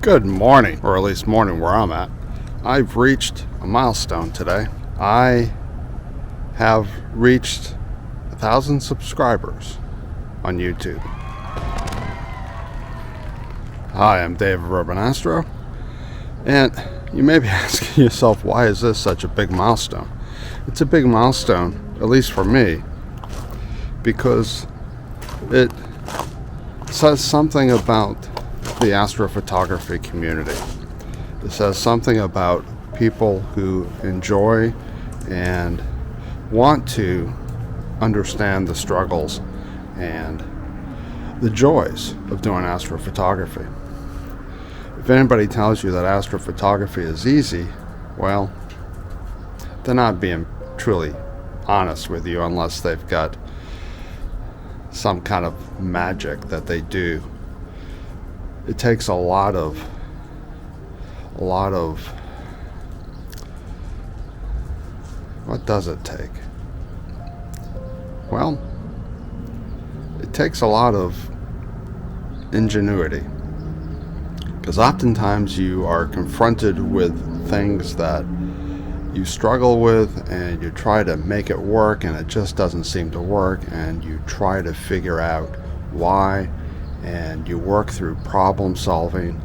Good morning, or at least morning where I'm at. I've reached a milestone today. I have reached 1,000 subscribers on YouTube. Hi, I'm David Urban Astro, and you may be asking yourself, why is this such a big milestone? It's a big milestone, at least for me, because it says something about the astrophotography community. It says something about people who enjoy and want to understand the struggles and the joys of doing astrophotography. If anybody tells you that astrophotography is easy, well, they're not being truly honest with you unless they've got some kind of magic that they do. It takes a lot of what does it take? Well, it takes a lot of ingenuity, because oftentimes you are confronted with things that you struggle with and you try to make it work and it just doesn't seem to work, and you try to figure out why, and you work through problem solving.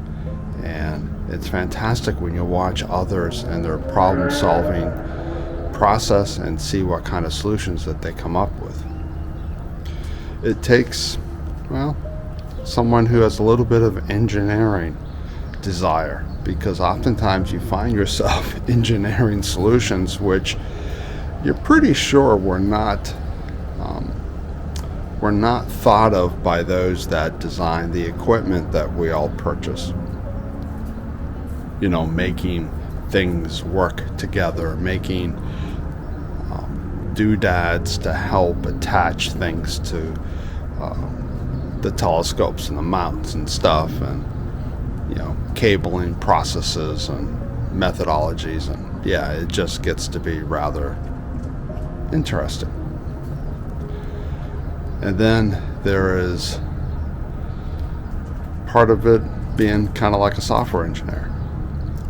And it's fantastic when you watch others and their problem solving process and see what kind of solutions that they come up with. It takes, well, someone who has a little bit of engineering desire, because oftentimes you find yourself engineering solutions which you're pretty sure were not thought of by those that designed the equipment that we all purchase. You know, making things work together, making doodads to help attach things to the telescopes and the mounts and stuff, and you know, cabling processes and methodologies, and yeah, it just gets to be rather interesting. And then there is part of it being kind of like a software engineer,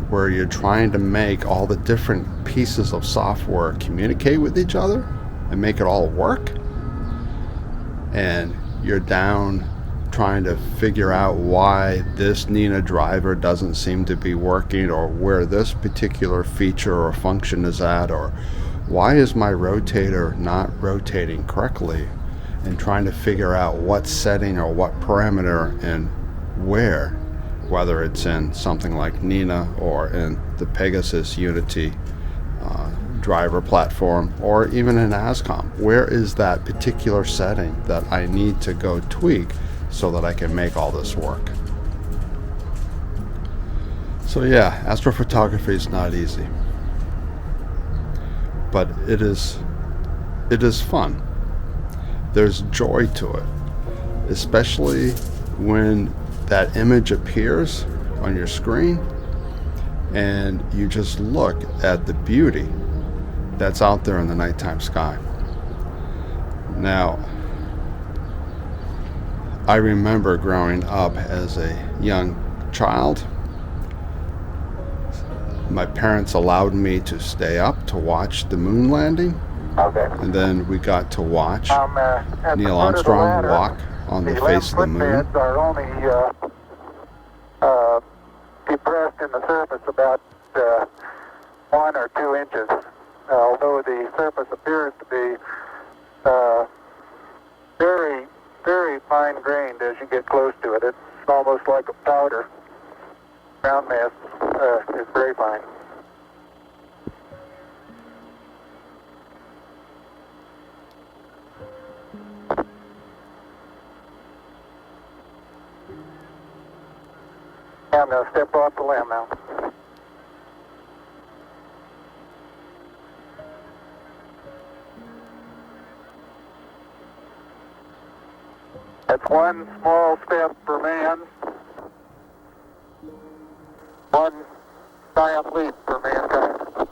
where you're trying to make all the different pieces of software communicate with each other and make it all work. And you're down trying to figure out why this Nina driver doesn't seem to be working, or where this particular feature or function is at, or why is my rotator not rotating correctly, and trying to figure out what setting or what parameter and where, whether it's in something like Nina or in the Pegasus Unity driver platform, or even in ASCOM. Where is that particular setting that I need to go tweak so that I can make all this work? So yeah, astrophotography is not easy, but it is fun. There's joy to it, especially when that image appears on your screen and you just look at the beauty that's out there in the nighttime sky. Now, I remember growing up as a young child, my parents allowed me to stay up to watch the moon landing. Okay. And then we got to watch Neil Armstrong walk on the face of the moon. The are only depressed in the surface about 1 or 2 inches, although the surface appears to be very, very fine-grained as you get close to it. It's almost like a powder. Ground mass is very fine. I'm going to step off the limb now. That's one small step for man, one giant leap for mankind.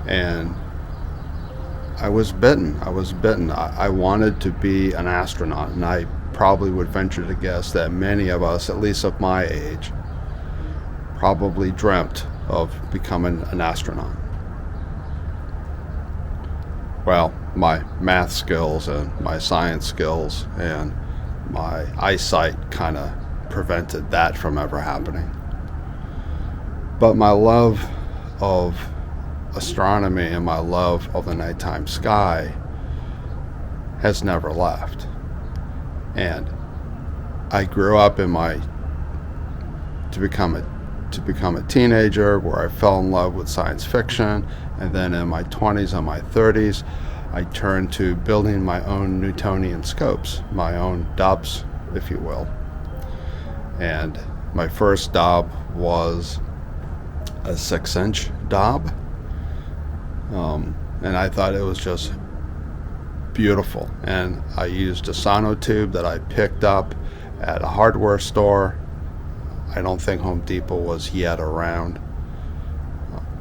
And I was bitten. I wanted to be an astronaut, and I probably would venture to guess that many of us, at least of my age, probably dreamt of becoming an astronaut. Well, my math skills and my science skills and my eyesight kind of prevented that from ever happening. But my love of astronomy and my love of the nighttime sky has never left. And I grew up to become a teenager, where I fell in love with science fiction, and then in my 20s and my 30s I turned to building my own Newtonian scopes, my own Dobbs, if you will. And my first Dob was a 6-inch Dob, and I thought it was just beautiful. And I used a sonotube that I picked up at a hardware store. I don't think Home Depot was yet around,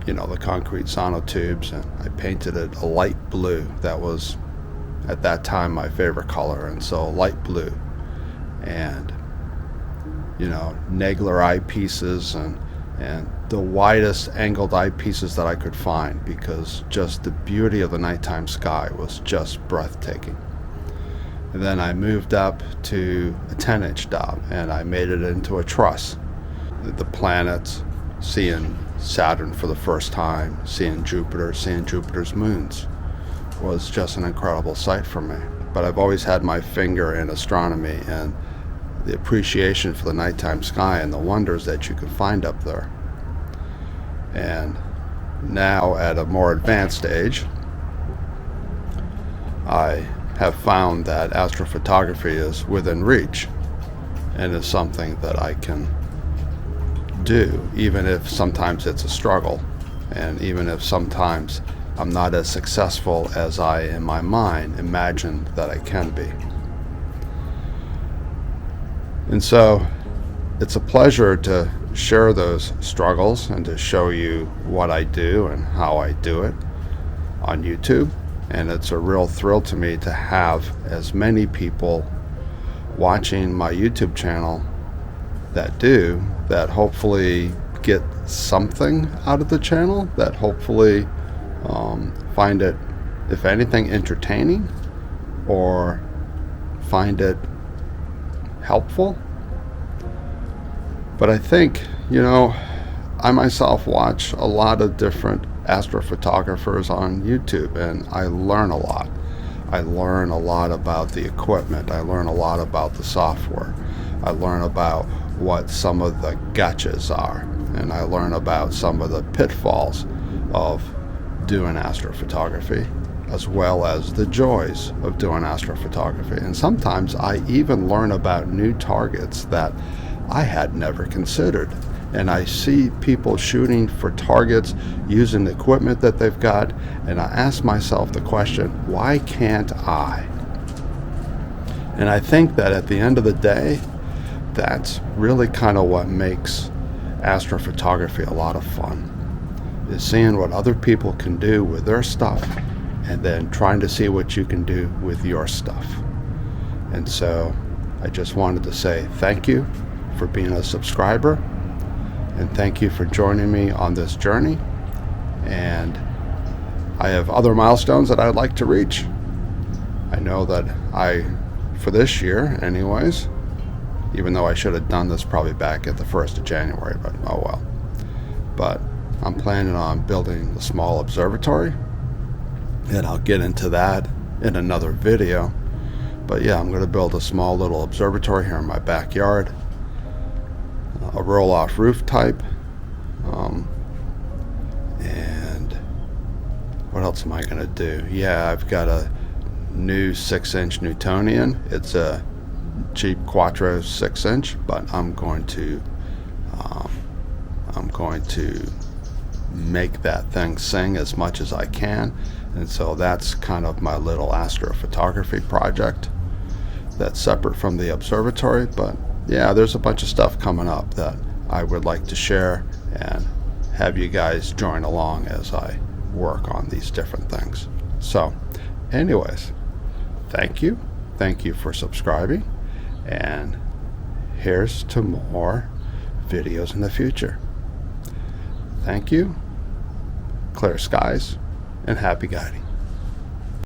the concrete sonotubes, and I painted it a light blue. That was at that time my favorite color, and so light blue, and Nagler eyepieces and the widest angled eyepieces that I could find, because just the beauty of the nighttime sky was just breathtaking. And then I moved up to a 10-inch Dob, and I made it into a truss. The planets, seeing Saturn for the first time, seeing Jupiter, seeing Jupiter's moons, was just an incredible sight for me. But I've always had my finger in astronomy and the appreciation for the nighttime sky and the wonders that you can find up there. And now, at a more advanced age, I have found that astrophotography is within reach and is something that I can do, even if sometimes it's a struggle, and even if sometimes I'm not as successful as I, in my mind, imagine that I can be. And so it's a pleasure to share those struggles and to show you what I do and how I do it on YouTube. And it's a real thrill to me to have as many people watching my YouTube channel that hopefully get something out of the channel, that hopefully find it, if anything, entertaining, or find it helpful. But I think, I myself watch a lot of different astrophotographers on YouTube, and I learn a lot. I learn a lot about the equipment. I learn a lot about the software. I learn about what some of the gotchas are, and I learn about some of the pitfalls of doing astrophotography, as well as the joys of doing astrophotography. And sometimes I even learn about new targets that I had never considered. And I see people shooting for targets using the equipment that they've got, and I ask myself the question, why can't I? And I think that at the end of the day, that's really kind of what makes astrophotography a lot of fun, is seeing what other people can do with their stuff and then trying to see what you can do with your stuff. And so I just wanted to say thank you for being a subscriber, and thank you for joining me on this journey. And I have other milestones that I'd like to reach. I know that for this year anyways, even though I should have done this probably back at the 1st of January, but oh well. But I'm planning on building a small observatory, and I'll get into that in another video. But yeah, I'm going to build a small little observatory here in my backyard, a roll-off roof type, and what else am I going to do? Yeah, I've got a new 6-inch Newtonian. It's a cheap Quattro 6-inch, but I'm going to make that thing sing as much as I can. And so that's kind of my little astrophotography project that's separate from the observatory. But yeah, there's a bunch of stuff coming up that I would like to share and have you guys join along as I work on these different things. So anyways, thank you for subscribing, And here's to more videos in the future. Thank you, clear skies, and happy guiding.